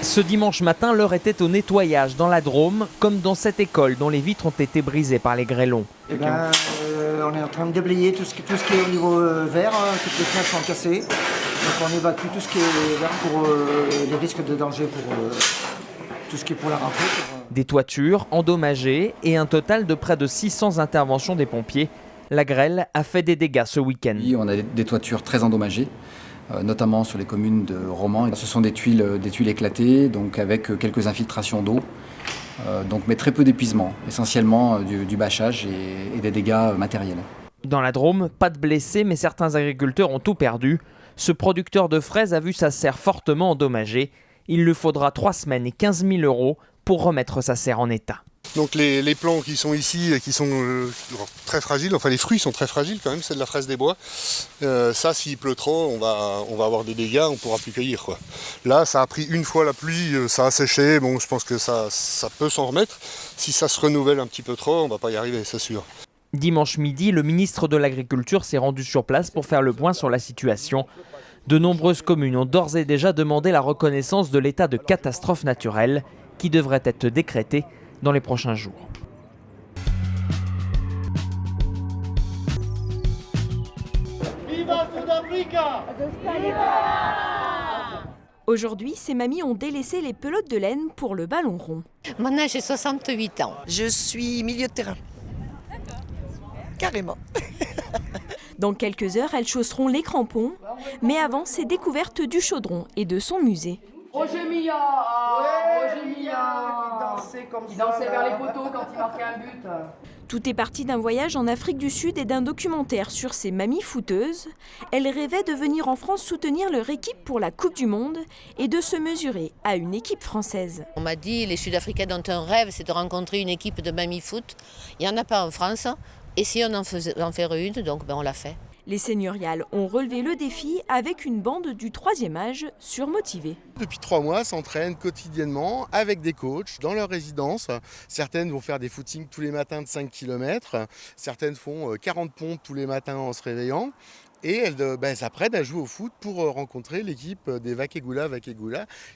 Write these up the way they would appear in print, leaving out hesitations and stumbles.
Ce dimanche matin, l'heure était au nettoyage dans la Drôme, comme dans cette école dont les vitres ont été brisées par les grêlons. On est en train de déblayer tout ce qui est au niveau vert, toutes les fenêtres sont cassées. Donc on évacue tout ce qui est vert pour les risques de danger pour tout ce qui est pour la rentrée. Des toitures endommagées et un total de près de 600 interventions des pompiers. La grêle a fait des dégâts ce week-end. Oui, on a des toitures très endommagées, notamment sur les communes de Romans. Ce sont des tuiles éclatées, donc avec quelques infiltrations d'eau, mais très peu d'épuisement, essentiellement du bâchage et des dégâts matériels. Dans la Drôme, pas de blessés, mais certains agriculteurs ont tout perdu. Ce producteur de fraises a vu sa serre fortement endommagée. Il lui faudra 3 semaines et 15 000 € pour remettre sa serre en état. Donc les plants qui sont ici, qui sont très fragiles, enfin les fruits sont très fragiles quand même, c'est de la fraise des bois. Ça, s'il pleut trop, on va avoir des dégâts, on ne pourra plus cueillir, quoi. Là, ça a pris une fois la pluie, ça a séché, bon, je pense que ça peut s'en remettre. Si ça se renouvelle un petit peu trop, on ne va pas y arriver, c'est sûr. Dimanche midi, le ministre de l'Agriculture s'est rendu sur place pour faire le point sur la situation. De nombreuses communes ont d'ores et déjà demandé la reconnaissance de l'état de catastrophe naturelle qui devrait être décrété dans les prochains jours. Viva Sud-Africa! Aujourd'hui, ces mamies ont délaissé les pelotes de laine pour le ballon rond. Maintenant, j'ai 68 ans. Je suis milieu de terrain. Carrément. Dans quelques heures, elles chausseront les crampons. Mais avant, c'est découverte du chaudron et de son musée. Roger Milla, qui dansait vers les poteaux quand il marquait un but. Tout est parti d'un voyage en Afrique du Sud et d'un documentaire sur ces mamies footeuses. Elles rêvaient de venir en France soutenir leur équipe pour la Coupe du Monde et de se mesurer à une équipe française. On m'a dit, les Sud-Africains ont un rêve, c'est de rencontrer une équipe de mamies foot. Il n'y en a pas en France. Et si on en fait une, donc on l'a fait. Les seigneuriales ont relevé le défi avec une bande du 3e âge surmotivée. Depuis 3 mois, s'entraînent quotidiennement avec des coachs dans leur résidence. Certaines vont faire des footings tous les matins de 5 km. Certaines font 40 pompes tous les matins en se réveillant. Et elles s'apprêtent à jouer au foot pour rencontrer l'équipe des Vakegula,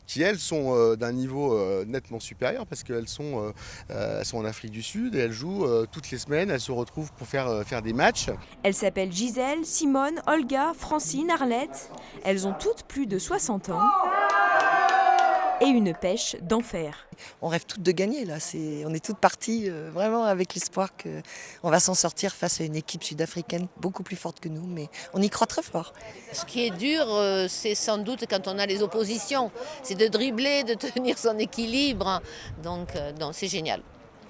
qui elles sont d'un niveau nettement supérieur parce qu'elles sont en Afrique du Sud et elles jouent toutes les semaines, elles se retrouvent pour faire des matchs. Elles s'appellent Gisèle, Simone, Olga, Francine, Arlette. Elles ont toutes plus de 60 ans et une pêche d'enfer. On rêve toutes de gagner là, on est toutes parties vraiment avec l'espoir qu'on va s'en sortir face à une équipe sud-africaine beaucoup plus forte que nous, mais on y croit très fort. Ce qui est dur, c'est sans doute quand on a les oppositions, c'est de dribbler, de tenir son équilibre, donc c'est génial.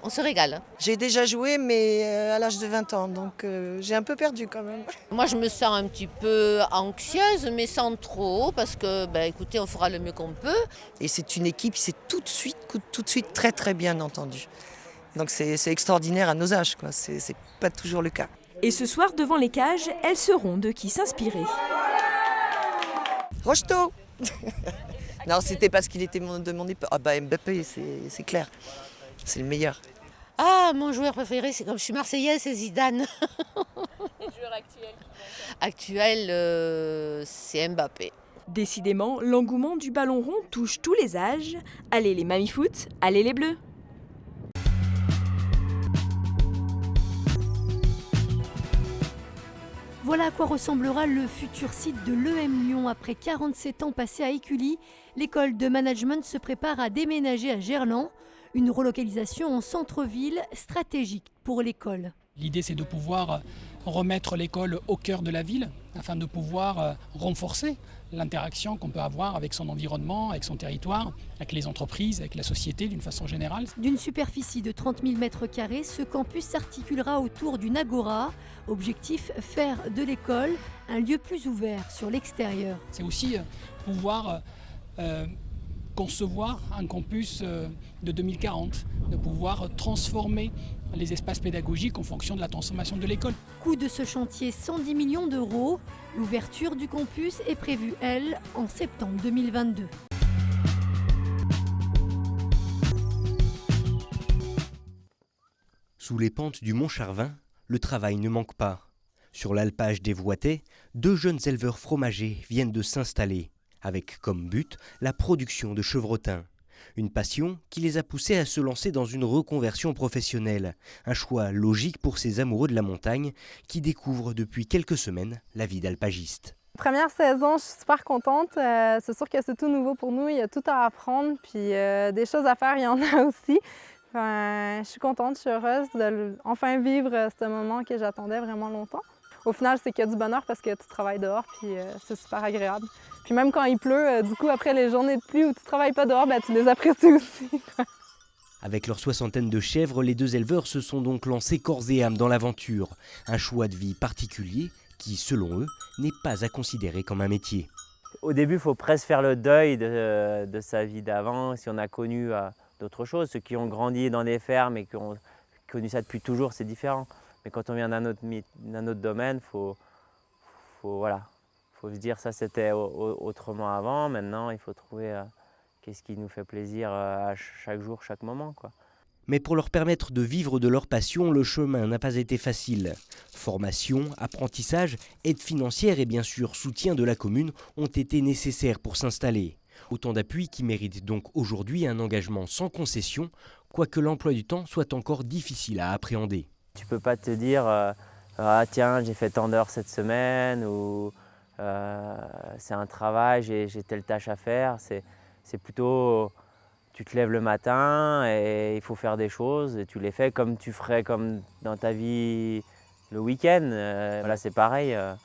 On se régale. J'ai déjà joué, mais à l'âge de 20 ans, donc j'ai un peu perdu quand même. Moi, je me sens un petit peu anxieuse, mais sans trop, parce que, écoutez, on fera le mieux qu'on peut. Et c'est une équipe qui s'est tout de suite très très bien entendue. Donc c'est extraordinaire à nos âges, quoi. C'est pas toujours le cas. Et ce soir, devant les cages, elles sauront de qui s'inspirer. Rocheteau. Non, c'était parce qu'il était de mon époque. Mbappé, c'est clair. C'est le meilleur. Ah, mon joueur préféré, c'est comme je suis marseillaise, c'est Zidane. Et joueur actuel? Actuel, c'est Mbappé. Décidément, l'engouement du ballon rond touche tous les âges. Allez les mamies foot, allez les bleus. Voilà à quoi ressemblera le futur site de l'EM Lyon. Après 47 ans passés à Écully, l'école de management se prépare à déménager à Gerland. Une relocalisation en centre-ville stratégique pour l'école. L'idée, c'est de pouvoir remettre l'école au cœur de la ville afin de pouvoir renforcer l'interaction qu'on peut avoir avec son environnement, avec son territoire, avec les entreprises, avec la société d'une façon générale. D'une superficie de 30 000 m², ce campus s'articulera autour d'une agora. Objectif, faire de l'école un lieu plus ouvert sur l'extérieur. C'est aussi pouvoir concevoir un campus de 2040, de pouvoir transformer les espaces pédagogiques en fonction de la transformation de l'école. Coût de ce chantier, 110 millions d'euros. L'ouverture du campus est prévue, elle, en septembre 2022. Sous les pentes du Mont Charvin, le travail ne manque pas. Sur l'alpage des Voitets, 2 jeunes éleveurs fromagers viennent de s'installer. avec comme but la production de chevrotins. Une passion qui les a poussés à se lancer dans une reconversion professionnelle. Un choix logique pour ces amoureux de la montagne qui découvrent depuis quelques semaines la vie d'alpagiste. Première saison, je suis super contente. C'est sûr que c'est tout nouveau pour nous. Il y a tout à apprendre, puis des choses à faire, il y en a aussi. Je suis contente, je suis heureuse de enfin vivre ce moment que j'attendais vraiment longtemps. Au final, c'est qu'il y a du bonheur parce que tu travailles dehors, puis c'est super agréable. Puis même quand il pleut, du coup, après les journées de pluie où tu ne travailles pas dehors, tu les apprécies aussi. Avec leur soixantaine de chèvres, les deux éleveurs se sont donc lancés corps et âme dans l'aventure. Un choix de vie particulier qui, selon eux, n'est pas à considérer comme un métier. Au début, il faut presque faire le deuil de sa vie d'avant, si on a connu d'autres choses. Ceux qui ont grandi dans des fermes et qui ont connu ça depuis toujours, c'est différent. Mais quand on vient d'un autre domaine, faut se dire ça c'était autrement avant. Maintenant, il faut trouver qu'est-ce qui nous fait plaisir à chaque jour, chaque moment, quoi. Mais pour leur permettre de vivre de leur passion, le chemin n'a pas été facile. Formation, apprentissage, aide financière et bien sûr soutien de la commune ont été nécessaires pour s'installer. Autant d'appuis qui méritent donc aujourd'hui un engagement sans concession, quoique l'emploi du temps soit encore difficile à appréhender. Tu peux pas te dire ah tiens j'ai fait tant d'heures cette semaine ou c'est un travail, j'ai telle tâche à faire. C'est plutôt tu te lèves le matin et il faut faire des choses et tu les fais comme tu ferais comme dans ta vie le week-end. Là c'est pareil, il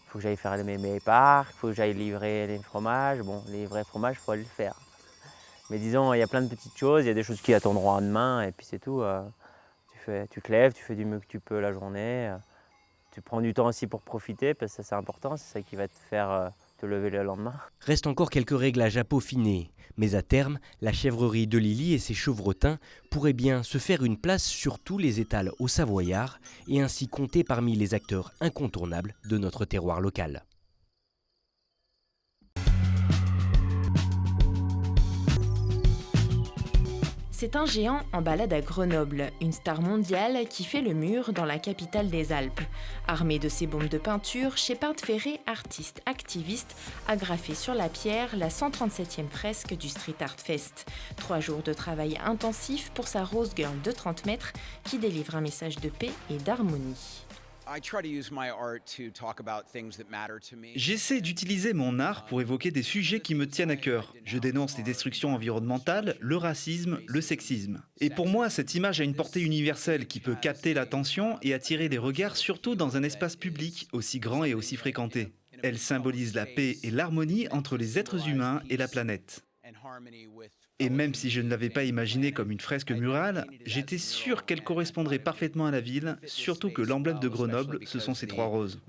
faut que j'aille faire mes parcs, il faut que j'aille livrer les fromages. Bon, les vrais fromages, il faut aller le faire. Mais disons, il y a plein de petites choses, il y a des choses qui attendront à demain et puis c'est tout. Tu te lèves, tu fais du mieux que tu peux la journée. Tu prends du temps aussi pour profiter parce que c'est important, c'est ça qui va te faire te lever le lendemain. Reste encore quelques réglages à peaufiner, mais à terme, la chèvrerie de Lily et ses chevrotins pourraient bien se faire une place sur tous les étals au Savoyard et ainsi compter parmi les acteurs incontournables de notre terroir local. C'est un géant en balade à Grenoble, une star mondiale qui fait le mur dans la capitale des Alpes. Armé de ses bombes de peinture, Shepard Fairey, artiste activiste, a graffé sur la pierre la 137e fresque du Street Art Fest. 3 jours de travail intensif pour sa Rose Girl de 30 mètres qui délivre un message de paix et d'harmonie. J'essaie d'utiliser mon art pour évoquer des sujets qui me tiennent à cœur. Je dénonce les destructions environnementales, le racisme, le sexisme. Et pour moi, cette image a une portée universelle qui peut capter l'attention et attirer les regards, surtout dans un espace public aussi grand et aussi fréquenté. Elle symbolise la paix et l'harmonie entre les êtres humains et la planète. Et même si je ne l'avais pas imaginée comme une fresque murale, j'étais sûr qu'elle correspondrait parfaitement à la ville, surtout que l'emblème de Grenoble, ce sont ces 3 roses.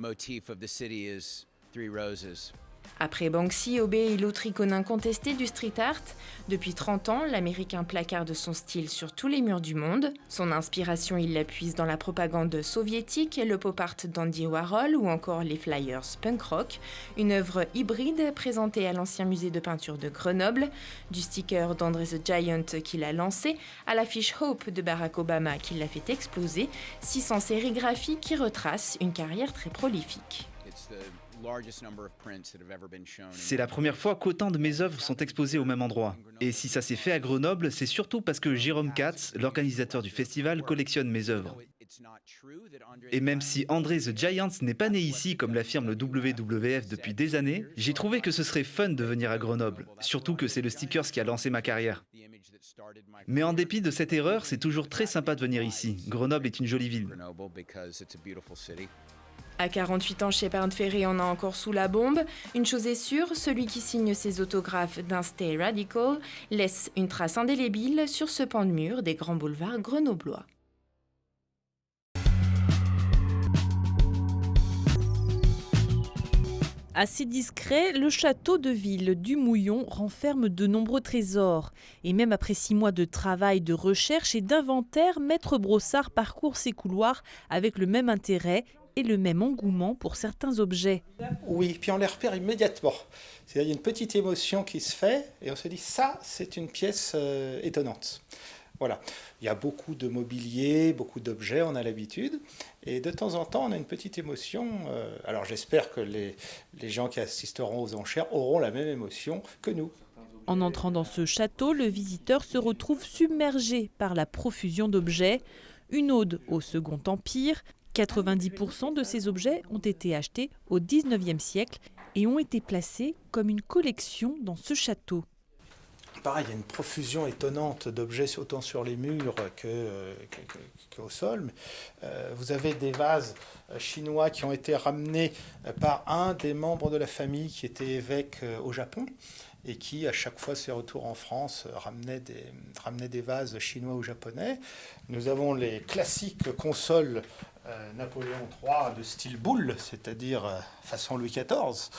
Après Banksy obéit l'autre icône incontestée du street art. Depuis 30 ans, l'Américain placarde son style sur tous les murs du monde. Son inspiration, il la puise dans la propagande soviétique, le pop art d'Andy Warhol ou encore les flyers punk rock. Une œuvre hybride présentée à l'ancien musée de peinture de Grenoble, du sticker d'André the Giant qui l'a lancé, à l'affiche Hope de Barack Obama qui l'a fait exploser, 600 sérigraphies qui retracent une carrière très prolifique. C'est la première fois qu'autant de mes œuvres sont exposées au même endroit. Et si ça s'est fait à Grenoble, c'est surtout parce que Jérôme Katz, l'organisateur du festival, collectionne mes œuvres. Et même si André the Giant n'est pas né ici, comme l'affirme le WWF depuis des années, j'ai trouvé que ce serait fun de venir à Grenoble, surtout que c'est le Stickers qui a lancé ma carrière. Mais en dépit de cette erreur, c'est toujours très sympa de venir ici. Grenoble est une jolie ville. À 48 ans, Shepard Fairey en a encore sous la bombe. Une chose est sûre, celui qui signe ses autographes d'un Stay Radical laisse une trace indélébile sur ce pan de mur des grands boulevards grenoblois. Assez discret, le château de ville du Mouillon renferme de nombreux trésors. Et même après 6 mois de travail, de recherche et d'inventaire, Maître Brossard parcourt ses couloirs avec le même intérêt et le même engouement pour certains objets. Oui, puis on les repère immédiatement. C'est-à-dire, il y a une petite émotion qui se fait et on se dit ça, c'est une pièce étonnante. Voilà, il y a beaucoup de mobilier, beaucoup d'objets, on a l'habitude. Et de temps en temps, on a une petite émotion. Alors j'espère que les gens qui assisteront aux enchères auront la même émotion que nous. En entrant dans ce château, le visiteur se retrouve submergé par la profusion d'objets. Une ode au Second Empire. 90% de ces objets ont été achetés au XIXe siècle et ont été placés comme une collection dans ce château. Pareil, il y a une profusion étonnante d'objets autant sur les murs qu'au sol. Vous avez des vases chinois qui ont été ramenés par un des membres de la famille qui était évêque au Japon et qui, à chaque fois ses retours en France, ramenait des vases chinois ou japonais. Nous avons les classiques consoles Napoléon III de style boule, c'est-à-dire façon Louis XIV.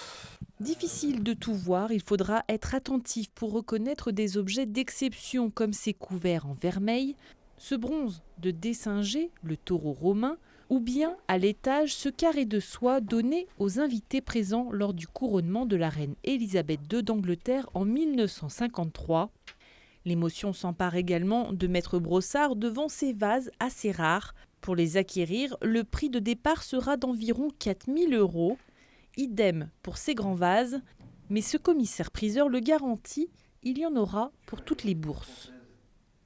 Difficile de tout voir, il faudra être attentif pour reconnaître des objets d'exception comme ces couverts en vermeil, ce bronze de Dessinger, le taureau romain, ou bien à l'étage ce carré de soie donné aux invités présents lors du couronnement de la reine Élisabeth II d'Angleterre en 1953. L'émotion s'empare également de Maître Brossard devant ces vases assez rares. Pour les acquérir, le prix de départ sera d'environ 4 000 €. Idem pour ces grands vases, mais ce commissaire-priseur le garantit, il y en aura pour toutes les bourses.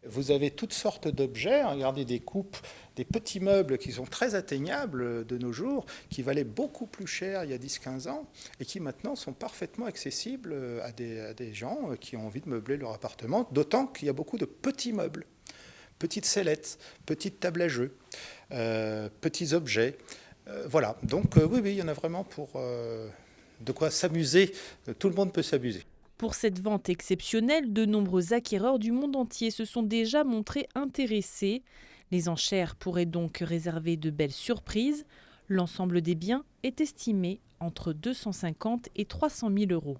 Vous avez toutes sortes d'objets, regardez des coupes, des petits meubles qui sont très atteignables de nos jours, qui valaient beaucoup plus cher il y a 10-15 ans et qui maintenant sont parfaitement accessibles à des gens qui ont envie de meubler leur appartement, d'autant qu'il y a beaucoup de petits meubles, petites sellettes, petites tables à jeux, petits objets. Voilà, donc oui, il y en a vraiment pour de quoi s'amuser, tout le monde peut s'amuser. Pour cette vente exceptionnelle, de nombreux acquéreurs du monde entier se sont déjà montrés intéressés. Les enchères pourraient donc réserver de belles surprises. L'ensemble des biens est estimé entre 250 et 300 000 €.